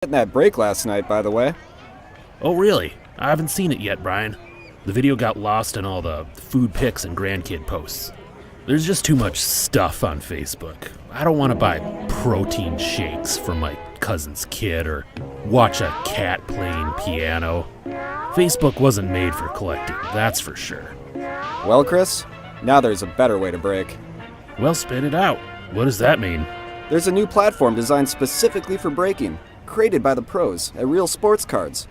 Getting that break last night, by the way. Oh, really? I haven't seen it yet, Brian. The video got lost in all the food pics and grandkid posts. There's just too much stuff on Facebook. I don't want to buy protein shakes for my cousin's kid or watch a cat playing piano. Facebook wasn't made for collecting, that's for sure. Well, Chris, now there's a better way to break. Well, spit it out. What does that mean? There's a new platform designed specifically for breaking, created by the pros at Real Sports Cards.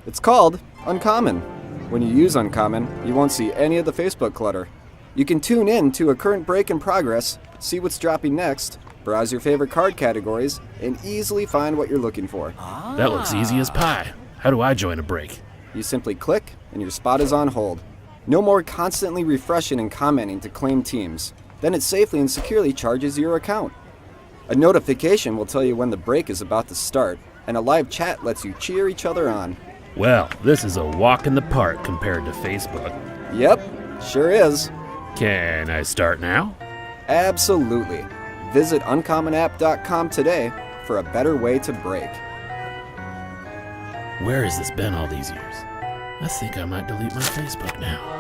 It's called Uncommon. When you use Uncommon, you won't see any of the Facebook clutter. You can tune in to a current break in progress, see what's dropping next, browse your favorite card categories, and easily find what you're looking for. That looks easy as pie. How do I join a break? You simply click, and your spot is on hold. No more constantly refreshing and commenting to claim teams. Then it safely and securely charges your account. A notification will tell you when the break is about to start, and a live chat lets you cheer each other on. Well, this is a walk in the park compared to Facebook. Yep, sure is. Can I start now? Absolutely. Visit uncommonapp.com today for a better way to break. Where has this been all these years? I think I might delete my Facebook now.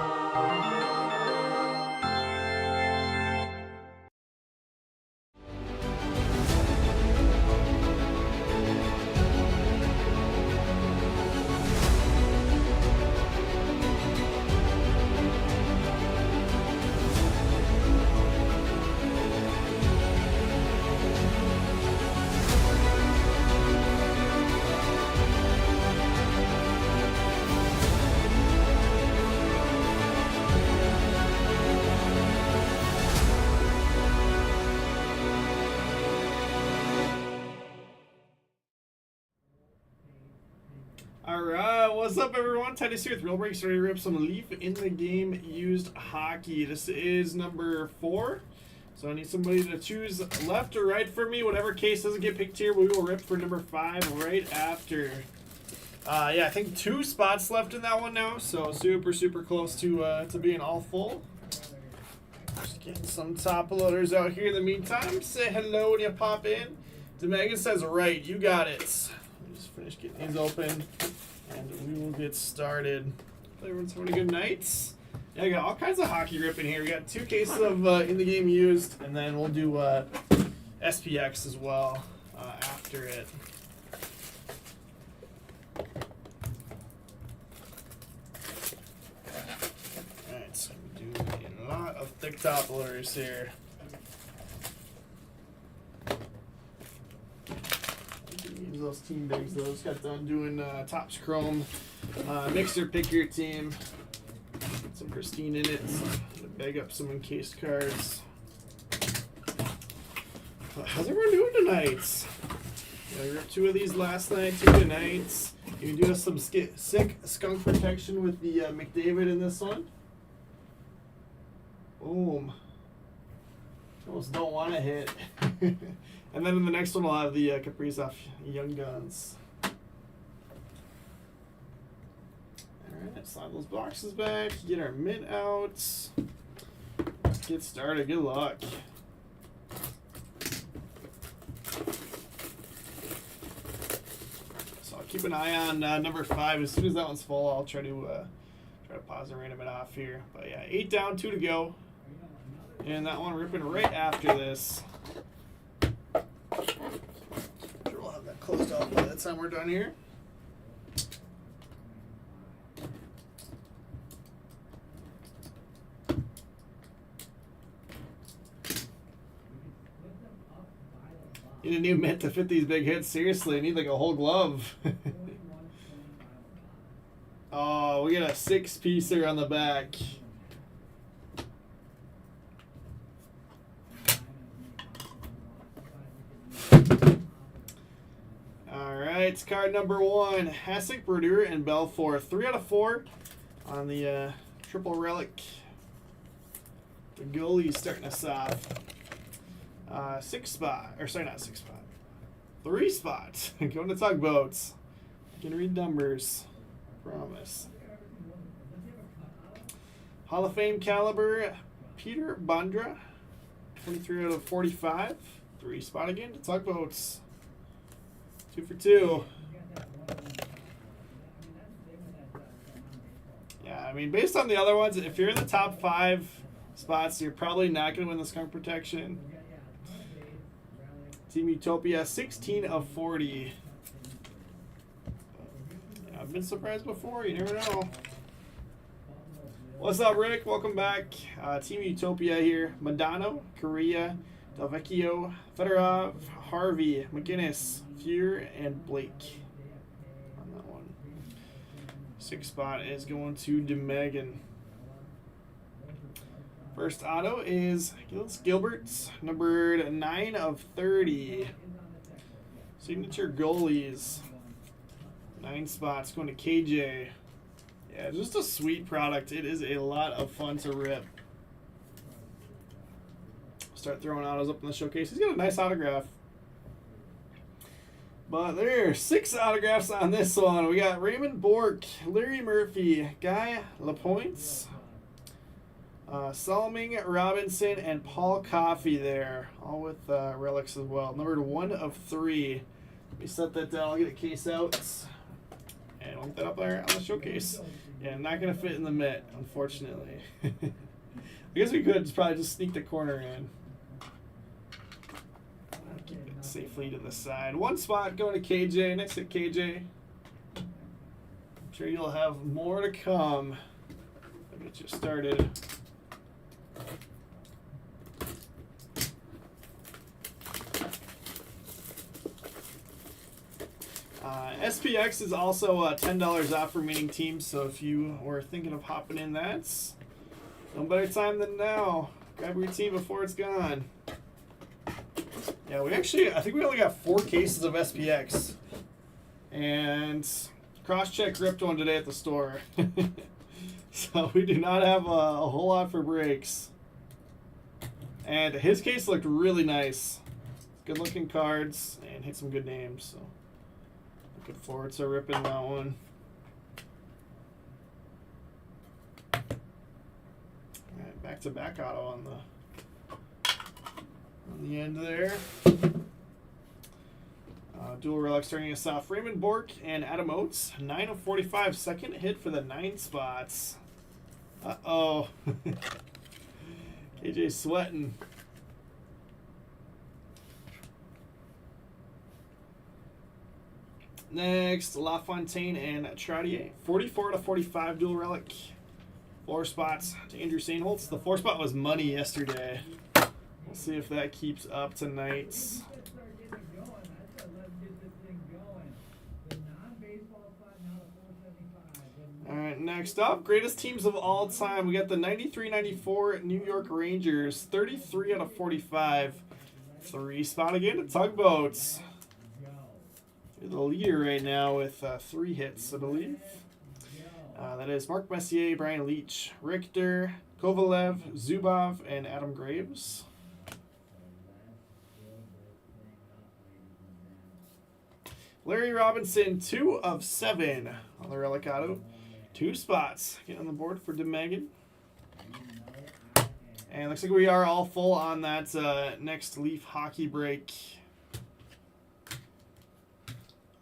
Alright, what's up everyone? Titus here with Real Breaks, ready to rip some Leaf in the Game used hockey. This is number 4. So I need somebody to choose left or right for me. Whatever case doesn't get picked here, we will rip for number 5 right after. Yeah, I think 2 spots left in that one now, so super close to being all full. Just getting some top loaders out here in the meantime. Say hello when you pop in. DeMegan says right, you got it. Just finish getting these open, and we will get started. Everyone's having a good night. Yeah, I got all kinds of hockey ripping here. We got 2 cases of in the game used, and then we'll do SPX as well after it. Alright, so we do a lot of thick top loaders here. Those team bigs, those got done doing Topps Chrome mixer. Pick your team. Get some pristine in it. So I'm gonna bag up some encased cards. How's everyone doing tonight? Yeah, we ripped 2 of these last night, 2 tonight. You can do us some sick skunk protection with the McDavid in this one. Boom. Almost don't want to hit. And then in the next one, we'll have the Kaprizov Young Guns. Alright, slide those boxes back, get our mint out. Let's get started. Good luck. So I'll keep an eye on number 5. As soon as that one's full, I'll try to pause and random it off here. But yeah, 8 down, 2 to go. And that one ripping right after this. We'll have that closed off by the time we're done here. Need a new mitt to fit these big hits. Seriously, I need like a whole glove. Oh, we got a 6-piecer on the back. Alright, card number 1. Hasek, Brodeur, and Belfour. 3 out of 4 on the triple relic. The goalie starting us off. 6 spot. Or sorry, not 6 spot. 3 spot. Going to tugboats. Can read numbers. Promise. Hall of Fame caliber. Peter Bondra. 23 out of 45. 3 spot again to tugboats. 2 for 2. I mean, based on the other ones, if you're in the top 5 spots, you're probably not going to win the skunk protection. Team Utopia, 16 of 40. I've been surprised before. You never know. What's up, Rick? Welcome back. Team Utopia here. Madano, Correa, Delvecchio, Fedorov, Harvey, McGinnis, Fuhr, and Blake. On that one. 6th spot is going to DeMegan. First auto is Gilbert, numbered 9 of 30. Signature goalies. 9 spots going to KJ. Yeah, just a sweet product. It is a lot of fun to rip. Start throwing autos up in the showcase. He's got a nice autograph. But there are 6 autographs on this one. We got Raymond Bourque, Larry Murphy, Guy Lapointe, Soloming Robinson, and Paul Coffey there. All with relics as well. Numbered 1 of 3. Let me set that down. I'll get a case out. And we'll get that up there on the showcase. Yeah, not going to fit in the mitt, unfortunately. I guess we could probably just sneak the corner in. Keep it safely to the side. 1 spot going to KJ. Next to KJ. I'm sure you'll have more to come. I'll get you started. SPX is also $10 off remaining teams, so if you were thinking of hopping in that, no better time than now. Grab your team before it's gone. Yeah, I think we only got 4 cases of SPX. And Crosscheck ripped one today at the store. So we do not have a whole lot for breaks. And his case looked really nice. Good looking cards and hit some good names. So looking forward to ripping that one. Alright, back to back auto on the end there. Dual relic starting us off. Raymond Bourque and Adam Oates. 9 of 45. Second hit for the 9 spots. Uh-oh. KJ sweating. Next, LaFontaine and Trottier. 44 to 45 dual relic. 4 spots to Andrew Sainholtz. The 4 spot was money yesterday. We'll see if that keeps up tonight. Alright, next up, greatest teams of all time. We got the 93-94 New York Rangers. 33 out of 45. 3 spot again to Tugboats. You're the leader right now with 3 hits, I believe. That is Mark Messier, Brian Leach, Richter, Kovalev, Zubov, and Adam Graves. Larry Robinson, 2 of 7 on the relic auto. 2 spots. Get on the board for DeMegan. And looks like we are all full on that next Leaf hockey break.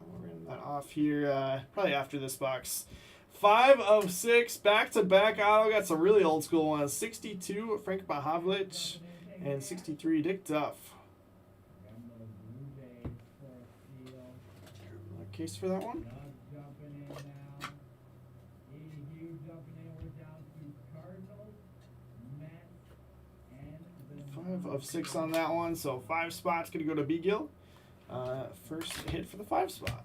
We're getting that off here probably after this box. 5 of 6 back-to-back auto. Got some really old school ones. 62 Frank Mahavlich and 63 Dick Duff. Case for that one. 5 of 6 on that one, so 5 spots gonna go to Beagle. First hit for the 5 spot.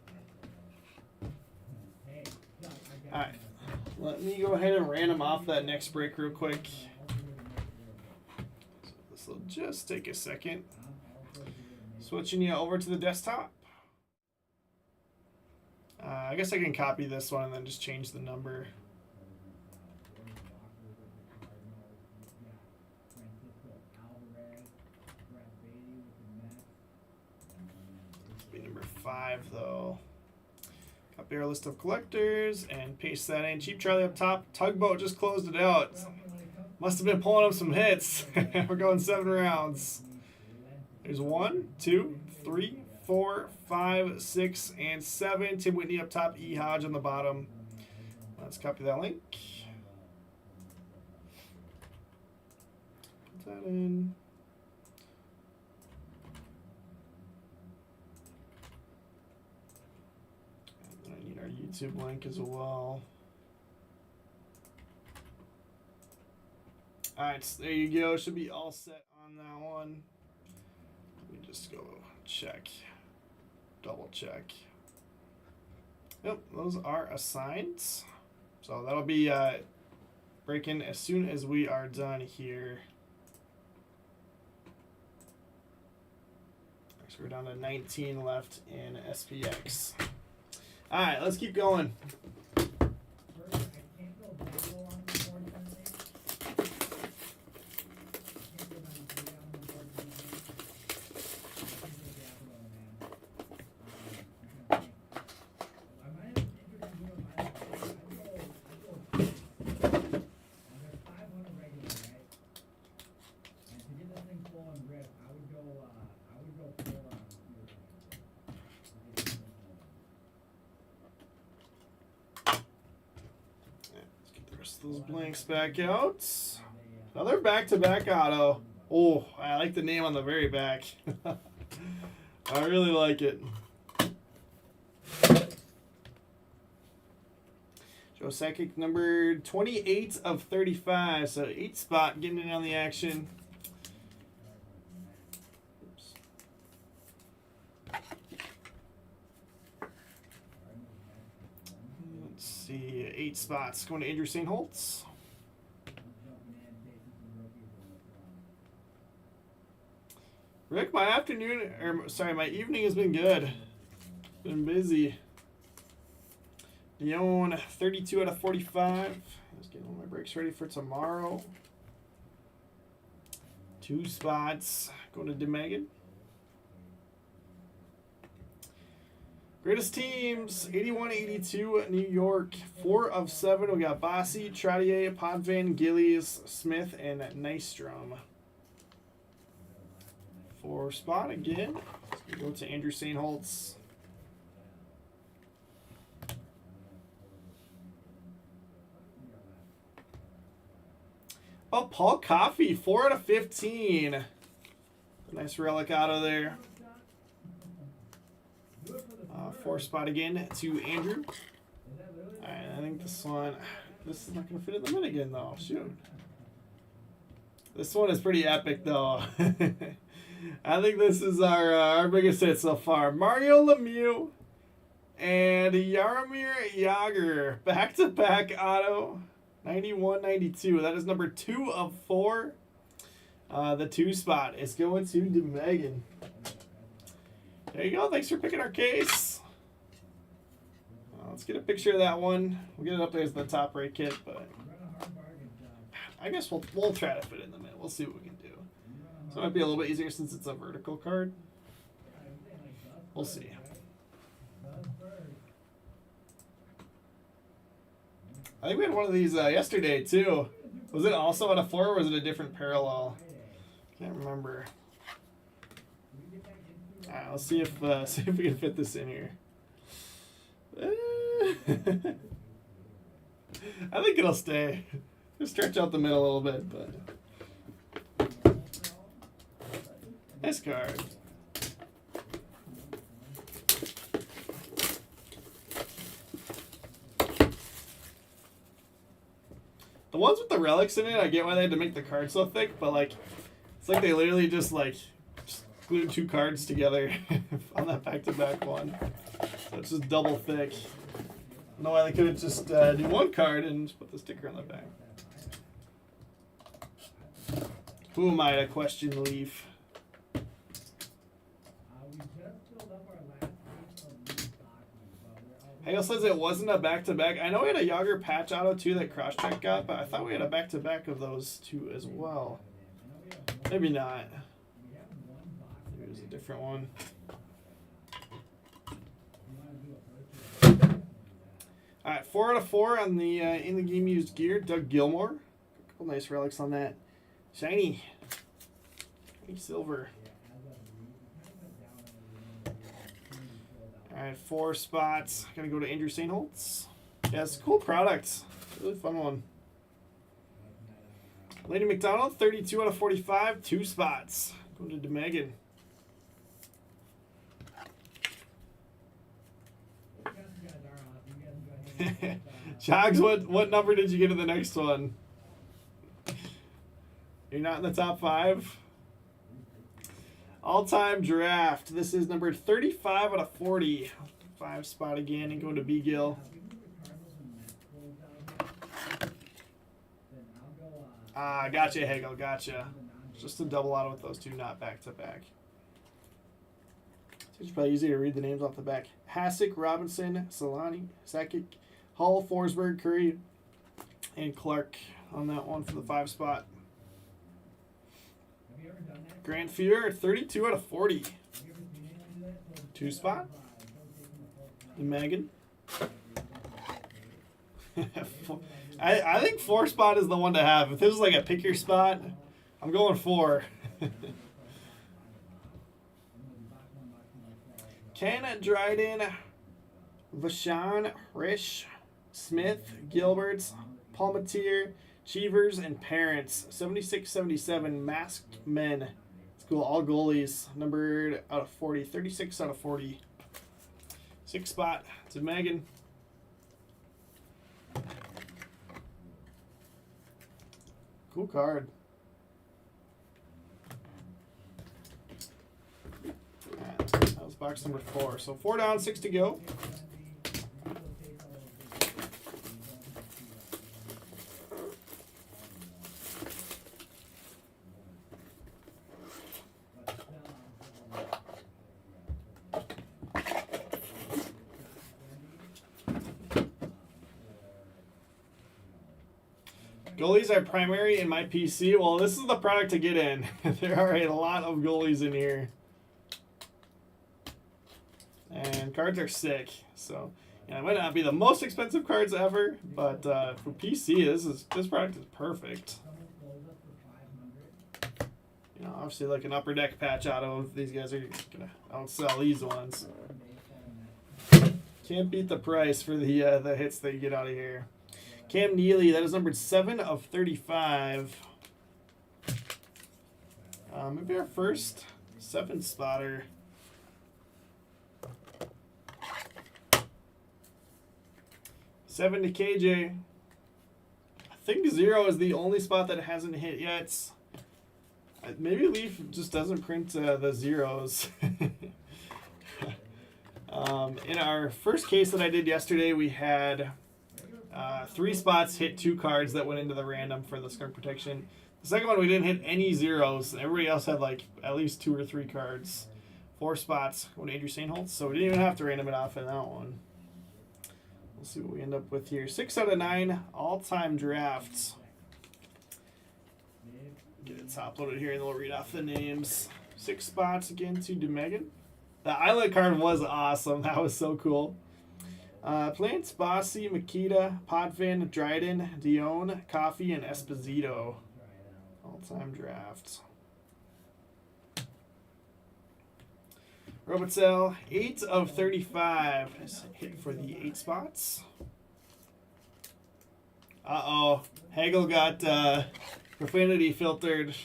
Alright, let me go ahead and random off that next break real quick. So this will just take a second. Switching you over to the desktop. I guess I can copy this one and then just change the number. This will be number 5 though. Copy our list of collectors and paste that in. Cheap Charlie up top. Tugboat just closed it out. Must have been pulling up some hits. We're going 7 rounds. There's 1, 2, 3, 4, 5, 6, and 7. Tim Whitney up top, E. Hodge on the bottom. Let's copy that link. Put that in. And then I need our YouTube link as well. Alright, so there you go. Should be all set on that one. Let me just go check. Double check. Yep, those are assigned. So that'll be breaking as soon as we are done here. So we're down to 19 left in SPX. Alright, let's keep going. Those blanks back out. Another back-to-back auto. Oh, I like the name on the very back. I really like it. Joe Sakic, number 28 of 35. So 8 spot getting in on the action. Oops. Let's see, 8 spots going to Andrew St. Holtz. Rick, my evening has been good. Been busy. Leon, 32 out of 45. Just getting all my breaks ready for tomorrow. 2 spots going to DeMegan. Greatest teams, 81-82 New York. 4 of 7. We got Bossy, Trottier, Potvin, Gillies, Smith, and Nystrom. 4 spot again. Let's go to Andrew St. Holtz. Oh, Paul Coffey, 4 out of 15. Nice relic auto there. 4 spot again to Andrew. Alright, I think this is not going to fit in the min again, though. Shoot. This one is pretty epic, though. I think this is our biggest hit so far. Mario Lemieux and Jaromir Jagr. Back-to-back auto. 91-92. That is number 2 of 4. The 2 spot is going to DeMegan. There you go. Thanks for picking our case. Let's get a picture of that one. We'll get it up there as the top right kit, but I guess we'll try to fit it in the middle. We'll see what we can do. So it might be a little bit easier since it's a vertical card. We'll see. I think we had one of these yesterday too. Was it also out of 4 or was it a different parallel? Can't remember. Alright, let's see if we can fit this in here. I think it'll stay. Just stretch out the middle a little bit, but nice card. The ones with the relics in it, I get why they had to make the card so thick, but like, it's like they literally just glued 2 cards together on that back-to-back one. So it's just double thick. I don't know why they couldn't just do 1 card and just put the sticker on the back. Who am I to question Leaf? Hale says it wasn't a back-to-back. I know we had a Yager patch auto too that Crosscheck got, but I thought we had a back-to-back of those 2 as well. Maybe not. Maybe it was a different one. Alright, 4 out of 4 on the in the game used gear. Doug Gilmore. A couple nice relics on that. Shiny. Silver. Alright, 4 spots. Gonna go to Andrew St. Holtz. Yeah, it's a cool product. Really fun one. Lady McDonald, 32 out of 45, 2 spots. Going to DeMegan. Jogs, what number did you get in the next one? You're not in the top 5? All-time draft. This is number 35 out of 40. 5 spot again and going to B. Gill. Ah, gotcha, Hagel, gotcha. Just a double auto with those two, not back-to-back. It's probably easy to read the names off the back. Hasek, Robinson, Solani, Sakic, Hall, Forsberg, Curry, and Clark on that one for the 5 spot. Grant Fuhr, 32 out of 40. 2 spot. And Megan. I think 4 spot is the one to have. If this was like a pick your spot, I'm going 4. Ken Dryden, Vashon, Rish, Smith, Gilberts, Palmatier, Cheevers, and Parents. 76-77 masked men. It's cool. All goalies numbered out of 40. 36 out of 40. 6 spot to Megan. Cool card. That was box number 4. So 4 down, 6 to go. Goalies are primary in my PC. Well, this is the product to get in. There are a lot of goalies in here. And cards are sick. So, yeah, it might not be the most expensive cards ever, but for PC, this product is perfect. You know, obviously like an upper deck patch auto. These guys are gonna outsell these ones. Can't beat the price for the hits that you get out of here. Cam Neely, that is numbered 7 of 35. Maybe our first 7 spotter. Seven to KJ. I think 0 is the only spot that hasn't hit yet. Maybe Leaf just doesn't print the zeros. In our first case that I did yesterday, we had 3 spots hit 2 cards that went into the random for the skunk protection. The second one, we didn't hit any zeros. Everybody else had like at least 2 or 3 cards. 4 spots going to Andrew Sainholtz, so we didn't even have to random it off in that one. We'll see what we end up with here. 6 out of 9 all-time drafts. Get it top loaded here, and then we'll read off the names. 6 spots again to DeMegan. The Islet card was awesome. That was so cool. Plants, Bossy, Makita, Potvin, Dryden, Dion, Coffee, and Esposito. All-time drafts. Robotzel, 8 of 35. Nice hit for the 8 spots. Uh-oh. Hagel got profanity filtered.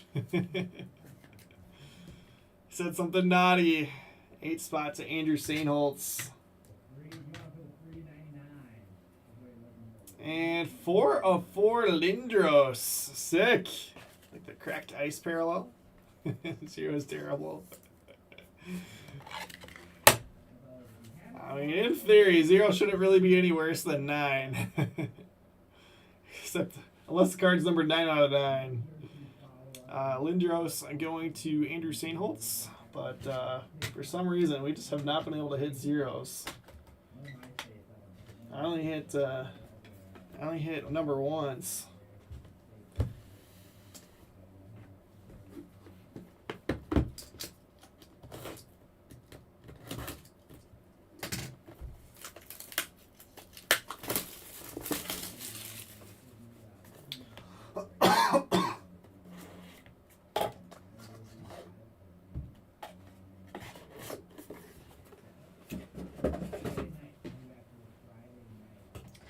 Said something naughty. 8 spots to Andrew Sainholtz. And 4 of 4 Lindros. Sick. Like the cracked ice parallel. 0 is terrible. I mean, in theory, 0 shouldn't really be any worse than 9. Except, unless the card's number 9 out of 9. Lindros, I'm going to Andrew Sainholtz. But for some reason, we just have not been able to hit zeros. I only hit number 1s.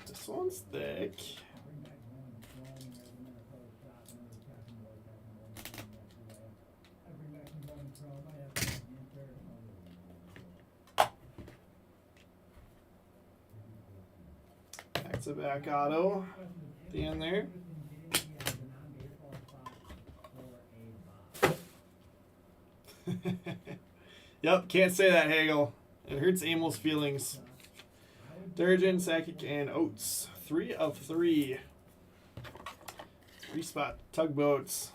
This one's thick. It's a back auto at the end there. Yep, can't say that, Hagel. It hurts Emil's feelings. Durgeon, Sakic, and Oates. 3 of 3. 3-spot tugboats.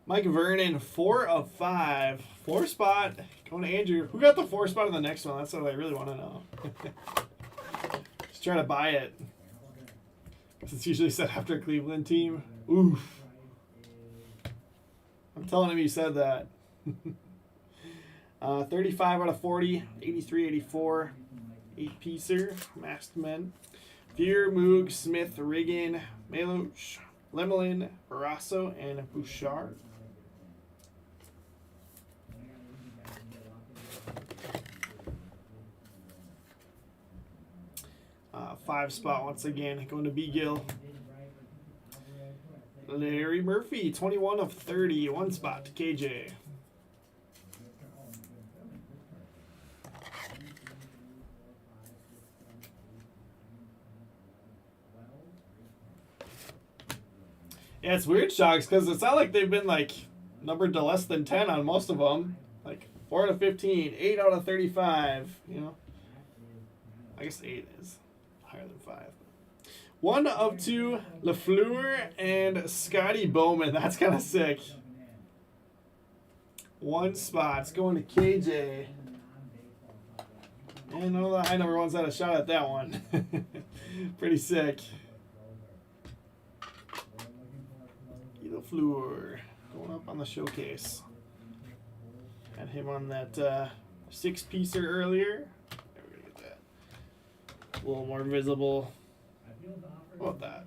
Mike Vernon, 4 of 5. 4-spot. Going to Andrew. Who got the 4 spot on the next one? That's what I really want to know. Just trying to buy it. It's usually said after a Cleveland team. Oof. I'm telling him you said that. 35 out of 40. 83, 84. 8-piecer. Masked Men. Fear, Moog, Smith, Riggin, Meloch, Lemelin, Barrasso, and Bouchard. Five spot once again, going to Beagle. Larry Murphy, 21 of 30, 1 spot to KJ. Yeah, it's weird, Shocks, because it's not like they've been like numbered to less than 10 on most of them. Like 4 out of 15, 8 out of 35, you know. I guess 8 is higher than 5. 1 of 2, LaFleur and Scotty Bowman. That's kind of sick. 1 spot. It's going to KJ. And none of the high number ones had a shot at that one. Pretty sick. LaFleur going up on the showcase. Had him on that 6-piecer earlier. There, we're gonna get that a little more visible. How about that?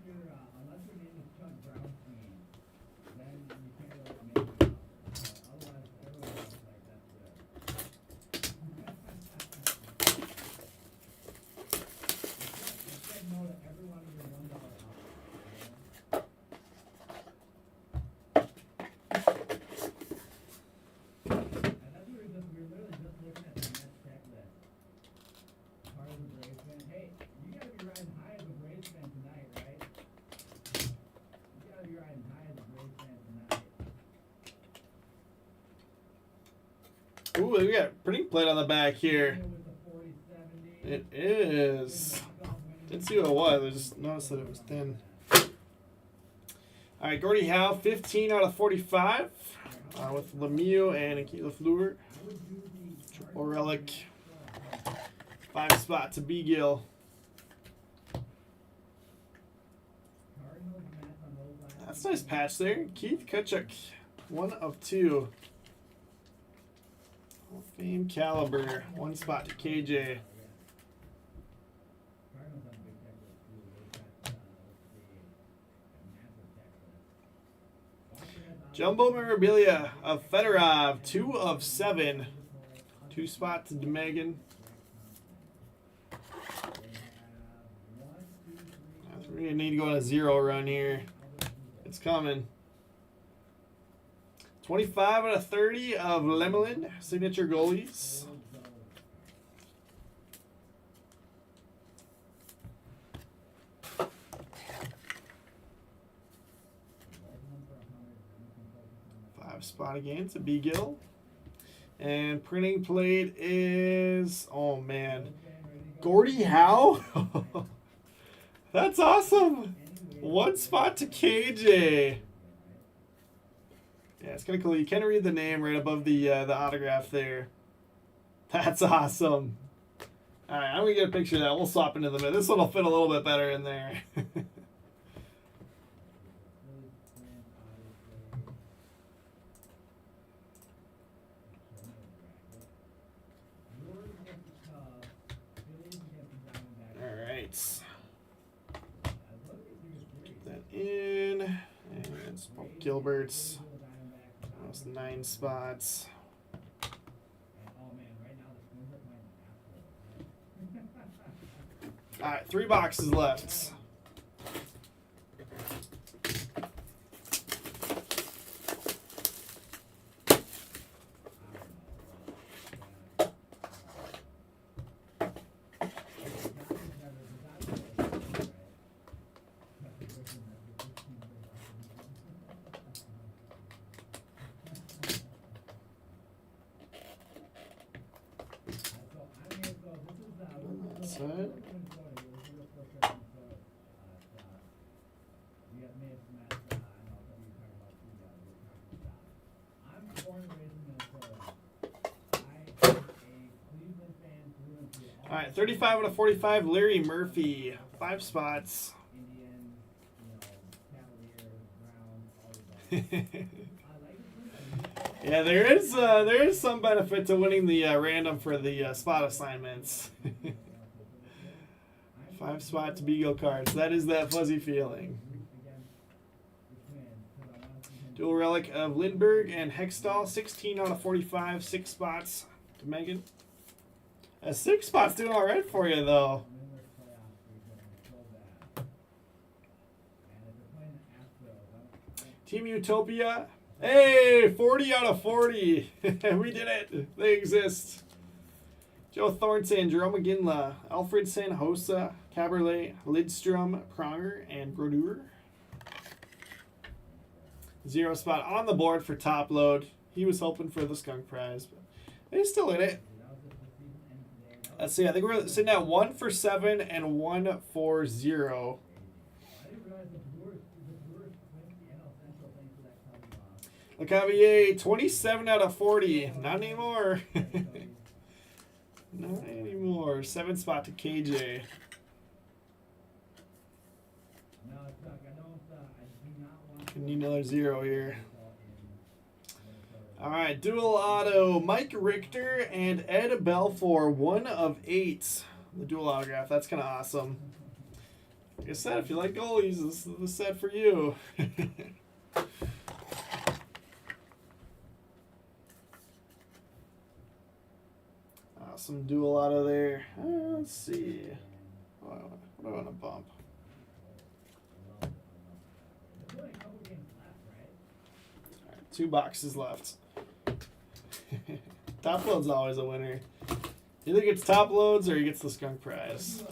Ooh, we got printing plate on the back here. It is. Didn't see what it was. I just noticed that it was thin. All right, Gordie Howe, 15 out of 45 with Lemieux and Akila Fleur. Triple relic. 5 spot to Beagle. That's a nice patch there. Keith Kutchuk, 1 of 2. Hall of Fame caliber. 1 spot to KJ. Jumbo memorabilia of Fedorov, 2 of 7. 2 spot to DeMegan. We're going to need to go on a 0 run here. It's coming. 25 out of 30 of Lemelin, signature goalies. Spot again to Beagle. And printing plate is, oh man, Gordie Howe. That's awesome. 1 spot to KJ. Yeah, it's kind of cool. You can't read the name right above the autograph there. That's awesome. All right, I'm gonna get a picture of that. We'll swap into the middle. This one will fit a little bit better in there. Get that in. And it's Gilbert's. Almost 9 spots. Alright, 3 boxes left. Set. All right, 35 out of 45, Larry Murphy, 5 spots. Yeah, there is some benefit to winning the random for the spot assignments. 5 spots Beagle cards. That is that fuzzy feeling. Dual relic of Lindbergh and Hextall, 16 out of 45, 6 spots to Megan. 6 spots doing all right for you though. Team Utopia. Hey, 40 out of 40. We did it. They exist. Joe Thornton, Jerome McGinley, Alfred Sanhosa, Caberlet, Lidstrom, Pronger, and Brodeur. 0 spot on the board for Top Load. He was hoping for the skunk prize, but he's still in it. Let's see. I think we're sitting at 1 for 7 and 1 for 0. LeCavier, 27 out of 40. Not anymore. Not anymore. 7 spot to KJ. Need another 0 here. All right, dual auto. Mike Richter and Ed Belfour, 1 of 8. The dual autograph. That's kind of awesome. Like I said, if you like goalies, this is the set for you. Awesome dual auto there. Let's see. What do I want to bump? All right, 2 boxes left. Top load's always a winner. Either gets top loads or he gets the skunk prize.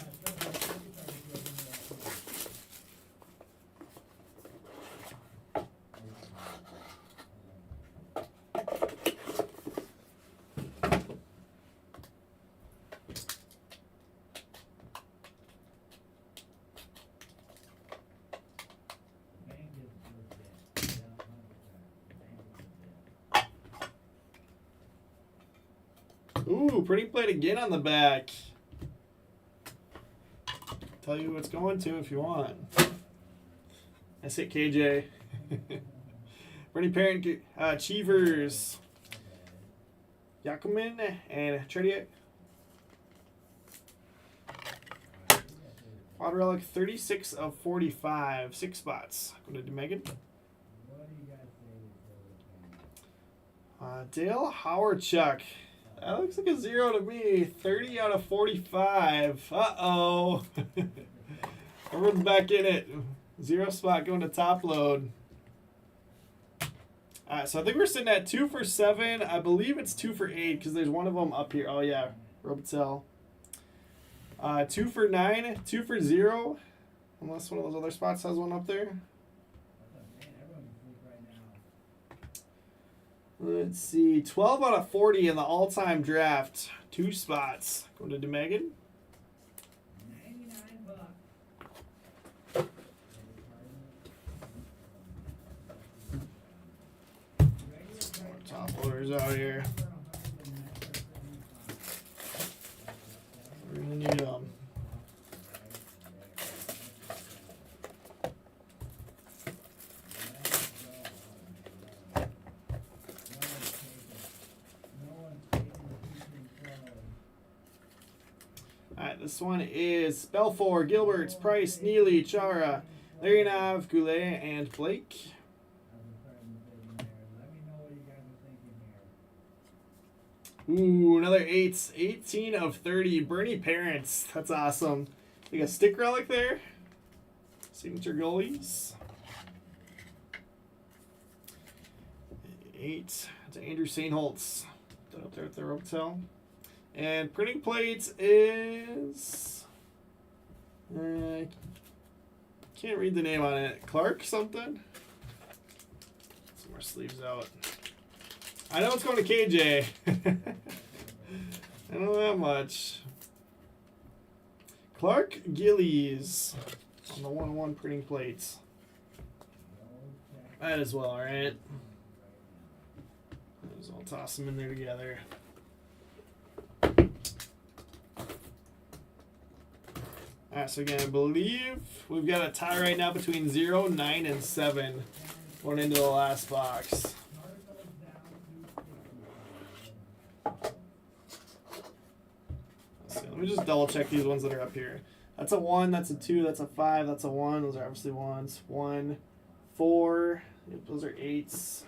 Ooh, pretty plate again on the back. Tell you who it's going to if you want. That's it, KJ. Bernie Parent, Cheevers, Yakumin, and Trediak. Quad Relic, 36 of 45, 6 spots. Go to Megan. Dale Howardchuk. That looks like a 0 to me. 30 out of 45. Uh-oh. Everyone's back in it. 0 spot going to top load. Alright, so I think we're sitting at 2 for 7. I believe it's 2 for 8 because there's one of them up here. Oh, yeah. Robitel. 2 for 9. 2 for 0. Unless one of those other spots has one up there. Let's see, 12 out of 40 in the all-time draft. 2 spots. Going to DeMegan. Top loaders out here. We're gonna need them. Alright, this one is Belfour, Gilberts, Price, Neely, Chara, Larionov, Goulet, and Blake. Ooh, another 8s. 18 of 30. Bernie Parents. That's awesome. Like a stick relic there. Signature goalies. 8 to Andrew Sainholtz. Up there at the Robitel. And printing plates is... can't read the name on it. Clark something? Some more sleeves out. I know it's going to KJ. I don't know that much. Clark Gillies on the 1-1 printing plates. Might as well, alright? I'll toss them in there together. Alright, so again, I believe we've got a tie right now between 0, 9, and 7 going into the last box. Let's see, let me just double check these ones that are up here. That's a 1, that's a 2, that's a 5, that's a 1. Those are obviously 1s. 1, 4, yep, those are 8s.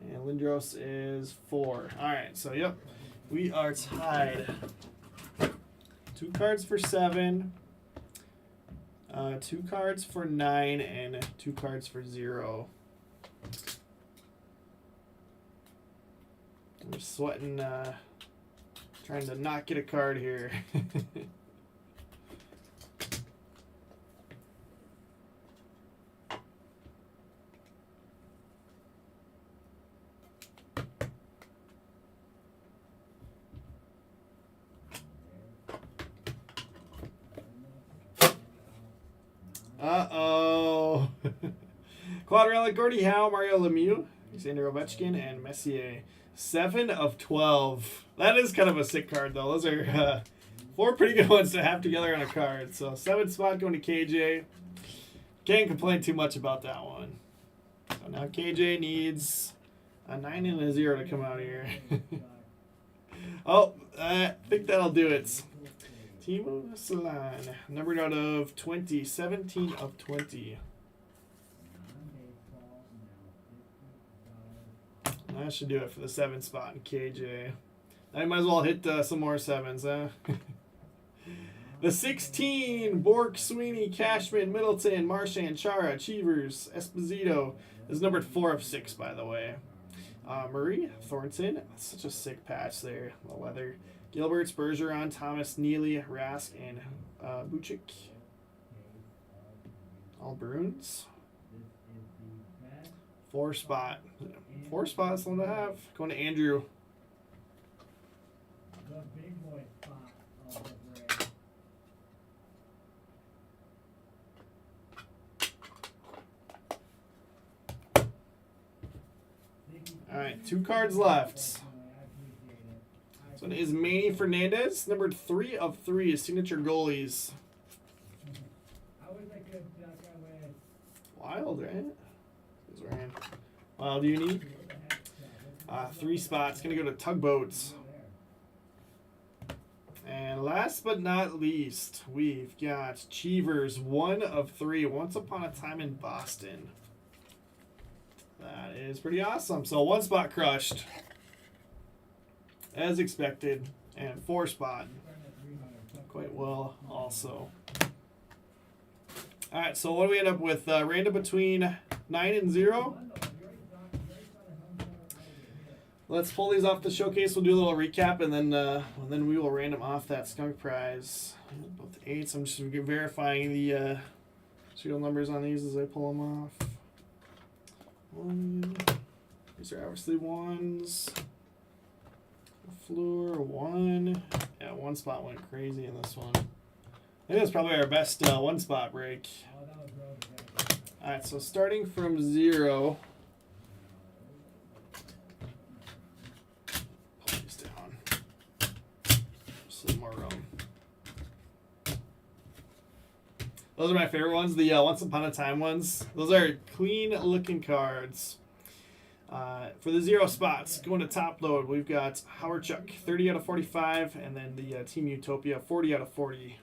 And Lindros is 4. Alright, so yep, we are tied. 2 cards for 7, 2 cards for 9, and 2 cards for 0. I'm just sweating, trying to not get a card here. Uh-oh. Quad Relic, Gordie Howe, Mario Lemieux, Alexander Ovechkin, and Messier. 7 of 12. That is kind of a sick card, though. Those are 4 pretty good ones to have together on a card. So 7th spot going to KJ. Can't complain too much about that one. So now KJ needs a 9 and a 0 to come out here. Oh, I think that'll do it. Timo Salon, numbered out of 20, 17 of 20. That should do it for the 7th spot in KJ. I might as well hit some more 7s, huh? The 16, Bork, Sweeney, Cashman, Middleton, Marchand, Chara, Cheevers, Esposito is numbered 4 of 6, by the way. Murray, Thornton, that's such a sick patch there, the leather. Gilbert, Bergeron, Thomas, Neely, Rask, and Buchik. All Bruins. 4 spot. 4 spots, one to have. Going to Andrew. All right, 2 cards left. This one is Manny Fernandez, numbered 3 of 3, signature goalies. Wild, right? Wild uni. 3 spots, gonna go to Tugboats. And last but not least, we've got Cheevers, 1 of 3, Once Upon a Time in Boston. That is pretty awesome. So 1 spot crushed, as expected, and 4 spot quite well also. All right, so what do we end up with? Random between 9 and 0. Let's pull these off the showcase. We'll do a little recap, and then we will random off that skunk prize. Both 8s. I'm just verifying the serial numbers on these as I pull them off. 1. These are obviously 1s. Floor 1. Yeah, 1 spot went crazy in this one. I think that's probably our best 1 spot break. Alright, so starting from 0. Pull these down. Just a little more room. Those are my favorite ones, the Once Upon a Time ones. Those are clean looking cards. For the 0 spots, going to top load, we've got Howard Chuck, 30 out of 45, and then the Team Utopia, 40 out of 40.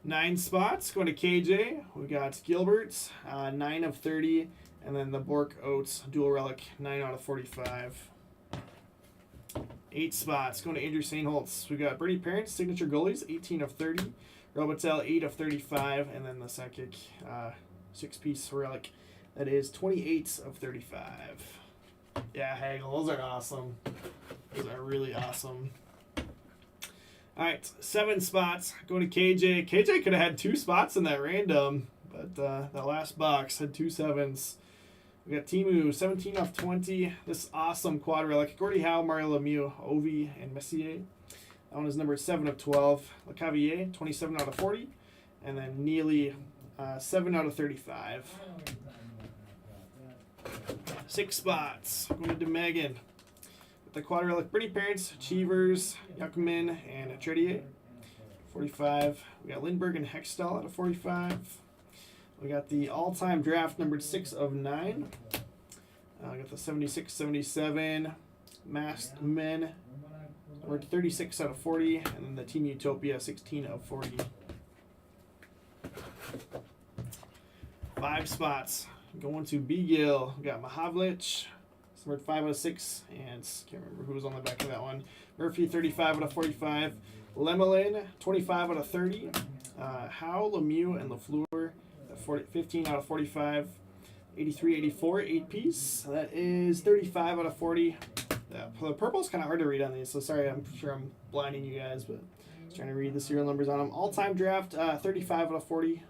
9 spots, going to KJ, we've got Gilbert, 9 of 30, and then the Bork Oates Dual Relic, 9 out of 45. 8 spots, going to Andrew Sainholtz, we've got Bernie Parent, signature goalies, 18 of 30, Robitel, 8 of 35, and then the Psychic 6-piece relic. That is 28 of 35. Yeah, Hagel, those are awesome. Those are really awesome. All right, 7 spots. Going to KJ. KJ could have had 2 spots in that random, but that last box had 2 7s. We got Timu, 17 of 20. This awesome quad relic. Gordie Howe, Mario Lemieux, Ovi, and Messier. That one is number 7 of 12. LeCavier, 27 out of 40. And then Neely, 7 out of 35. 6 spots. Going to Megan. With the quad relic, Brittany Parents, Cheevers, Yuckman, and Tredier. 45. We got Lindbergh and Hextall out of 45. We got the all-time draft numbered 6 of 9. We got the 76, 77 Masked Men, numbered 36 out of 40, and then the Team Utopia 16 of 40. 5 spots. Going to Beagle. We got Mahavlich, numbered 5 out of 6, and can't remember who was on the back of that one. Murphy 35 out of 45. Lemelin 25 out of 30. Howe, Lemieux, and Lafleur 15 out of 45. 83, 84, 8 piece. That is 35 out of 40. The purple's kind of hard to read on these, so sorry, I'm sure I'm blinding you guys, but just trying to read the serial numbers on them. All-time draft, 35 out of 40.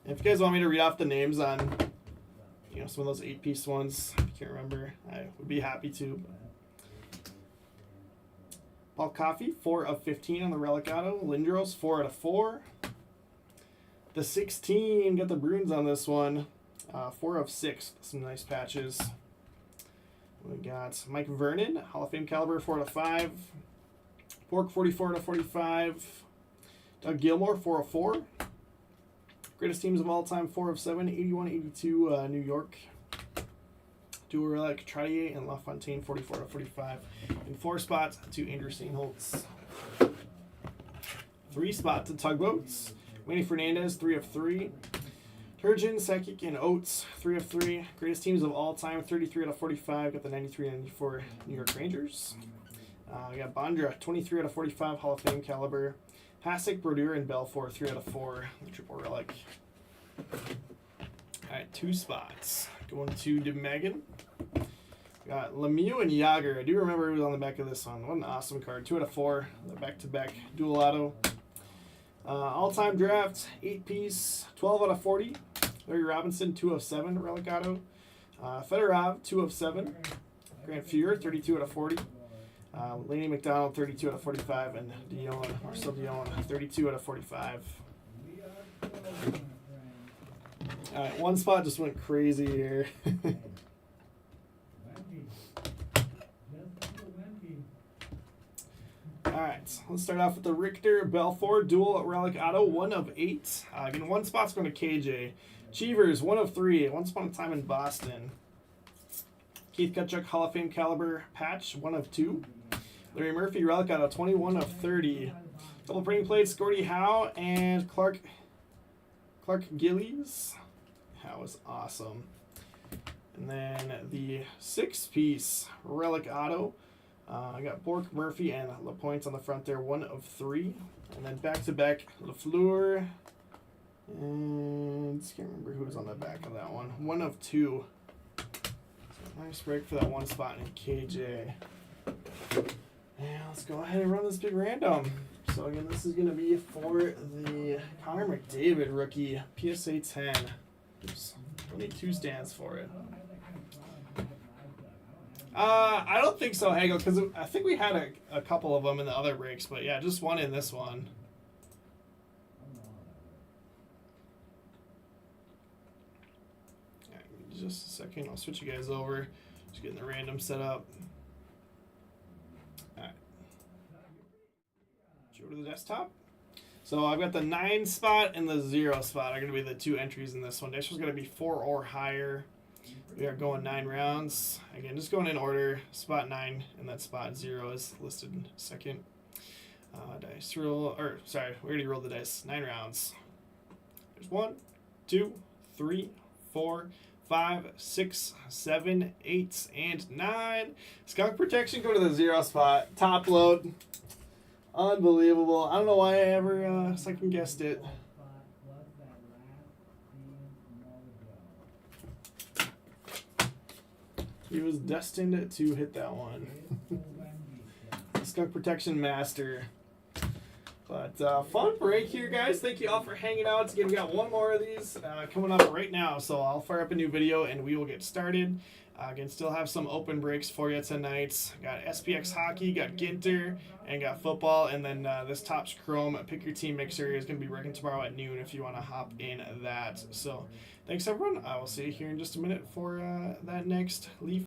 If you guys want me to read off the names on, some of those 8-piece ones, if you can't remember, I would be happy to. Paul Coffey, 4 of 15 on the Relic Auto. Lindros, 4 out of 4. The 16, got the Bruins on this one. 4 of 6, some nice patches. We got Mike Vernon, Hall of Fame caliber, 4 out of 5. Pork, 44 out of 45. Doug Gilmore, 4 of 4. Greatest teams of all time, 4 of 7. 81, 82, New York. Dual Relic, Trottier and LaFontaine, 44 out of 45. And 4 spots to Andrew Steinholtz. 3 spots to Tugboats. Manny Fernandez, 3 of 3. Turgeon, Sakic, and Oates, 3 of 3. Greatest teams of all time, 33 out of 45. Got the 93 and 94 New York Rangers. We got Bondra, 23 out of 45, Hall of Fame caliber. Hasek, Brodeur, and Belfour, 3 out of 4. The triple relic. Alright, 2 spots. Going to DeMegan. Got Lemieux and Yager. I do remember who was on the back of this one. What an awesome card. 2 out of 4. The back-to-back dual auto. All-time draft, 8-piece, 12 out of 40. Larry Robinson, 2 of 7, Relic Auto. Fedorov, 2 of 7. Grant Fuhr, 32 out of 40. Laney McDonald, 32 out of 45. And Marcel Dion, 32 out of 45. Alright, one spot just went crazy here. Alright, let's start off with the Richter Belfour Dual Relic Auto, 1 of 8. Again, one spot's going to KJ. Cheevers, 1 of 3. Once upon a time in Boston. Keith Kutchuk, Hall of Fame caliber patch, 1 of 2. Larry Murphy, Relic Auto, 21 of 30. Double printing plates, Gordie Howe and Clark Gillies. Howe is awesome. And then the 6-piece Relic Auto. I got Bork, Murphy, and Lapointe on the front there, 1 of 3. And then back-to-back Lafleur. And I can't remember who was on the back of that one. 1 of 2. So nice break for that one spot in KJ. And let's go ahead and run this big random. So again, this is going to be for the Connor McDavid rookie PSA 10. Oops, only 2 stands for it. I don't think so, Hagel, because I think we had a couple of them in the other breaks, but yeah, just 1 in this one. All right, just a second, I'll switch you guys over. Just getting the random set up. All right. Go to the desktop. So I've got the 9 spot and the 0 spot are going to be the 2 entries in this one. This was going to be 4 or higher. We are going 9 rounds. Again, just going in order. Spot 9 and that spot 0 is listed second. Dice roll, or sorry, we already rolled the dice. 9 rounds. There's 1, 2, 3, 4, 5, 6, 7, 8, and 9. Skunk protection, go to the 0 spot. Top load. Unbelievable. I don't know why I ever second guessed it. He was destined to hit that one. Skunk Protection Master. But fun break here, guys. Thank you all for hanging out. Again, we got one more of these coming up right now, so I'll fire up a new video and we will get started. Again, still have some open breaks for you tonight. Got SPX hockey, got Ginter, and got football. And then this Topps Chrome Pick Your Team Mixer is going to be breaking tomorrow at noon if you want to hop in that. So thanks, everyone. I will see you here in just a minute for that next Leaf